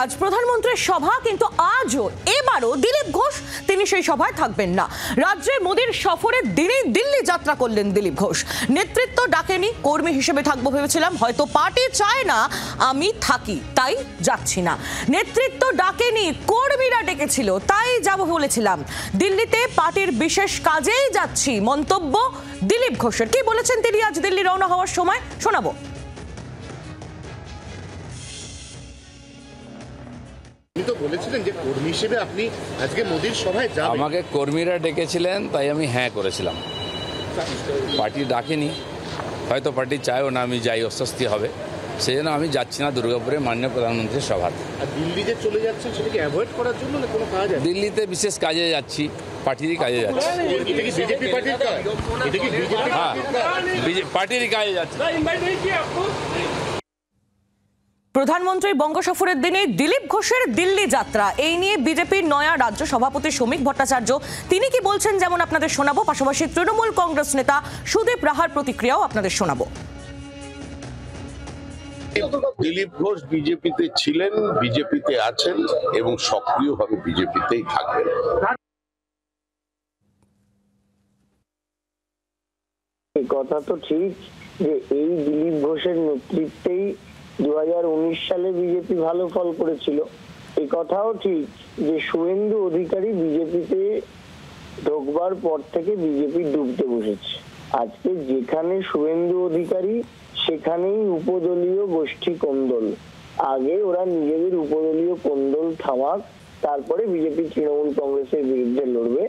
আজ প্রধানমন্ত্রীর সভা, কিন্তু আজও এবারও দিলীপ ঘোষ তিনি সেই সভায় থাকবেন না। রাজ্যে মোদীর সফরের দিনেই দিল্লি যাত্রা করলেন দিলীপ ঘোষ। নেতৃত্ব ডাকেনি, কর্মী হিসেবে থাকবো ভেবেছিলাম, হয়তো পার্টি চায় না আমি থাকি তাই যাচ্ছি না। নেতৃত্ব ডাকেনি, কর্মীরা ডেকেছিল তাই যাব বলেছিলাম। দিল্লিতে পার্টির বিশেষ কাজেই যাচ্ছি, মন্তব্য দিলীপ ঘোষের। কি বলেছেন তিনি আজ দিল্লি রওনা হওয়ার সময়, শোনাবো। বলেছিলেন যে কর্মী হিসেবে আপনি আজকে মোদির সভায় যাবেন। আমাকে কর্মীরা ডেকেছিলেন তাই আমি হ্যাঁ করেছিলাম। পার্টি ডাকেনি, হয়তো পার্টি চায়ও না আমি যাই, অস্বস্তি হবে, সেই জন্য আমি যাচ্ছি না দুর্গাপুরে মাননীয় প্রধানমন্ত্রীর সভাতে। আর দিল্লিতে চলে যাচ্ছেন সেটাকে অ্যাভয়েড করার জন্য না কোনো কাজ আছে? দিল্লিতে বিশেষ কাজে যাচ্ছি, পার্টিরই কাজে যাচ্ছি। এটা কি বিজেপি পার্টির কাজ? এটা কি বিজেপি পার্টিরই কাজে যাচ্ছি। প্রধানমন্ত্রীর বঙ্গ সফরের দিনে দিলীপ ঘোষের দিল্লি যাত্রা, এই নিয়ে বিজেপির নয়া রাজ্য সভাপতি শ্রমিক ভট্টাচার্য তিনি কি বলছেন যেমন আপনাদের শোনাবো, পাশাপাশি তৃণমূল কংগ্রেস নেতা সুদীপ রাহার প্রতিক্রিয়াও আপনাদের শোনাবো। দিলীপ ঘোষ বিজেপিতে ছিলেন, বিজেপিতে আছেন এবং সক্রিয়ভাবে বিজেপিতেই থাকবেন। কথা তো ঠিক যে এই দিলীপ ঘোষের নেতৃত্বেই 2019 সালে বিজেপি ভালো ফল করেছিল। এই কথাও ঠিক যে শুভেন্দু অধিকারী বিজেপিতে ঢোকবার পর থেকে বিজেপি ডুবতে বসেছে। আজকে যেখানে শুভেন্দু অধিকারী সেখানেই উপদলীয় গোষ্ঠী কোন্দল। আগে ওরা নিজেদের উপদলীয় কোন্দল থামাক, তারপরে বিজেপি তৃণমূল কংগ্রেসের বিরুদ্ধে লড়বে।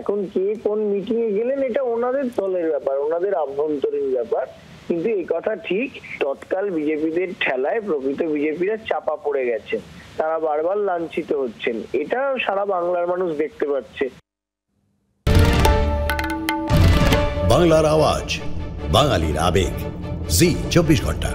এখন কে কোন মিটিং এ গেলেন এটা ওনাদের দলের ব্যাপার, ওনাদের আভ্যন্তরীণ ব্যাপার। কিন্তু এই কথা ঠিক, তৎকাল বিজেপিদের ঠেলায় প্রকৃত বিজেপিরা চাপা পড়ে গেছে, তারা বারবার লাঞ্ছিত হচ্ছেন। এটা সারা বাংলার মানুষ দেখতে পাচ্ছে। বাংলার আওয়াজ, বাঙালির আবেগ, জি 24 ঘন্টা।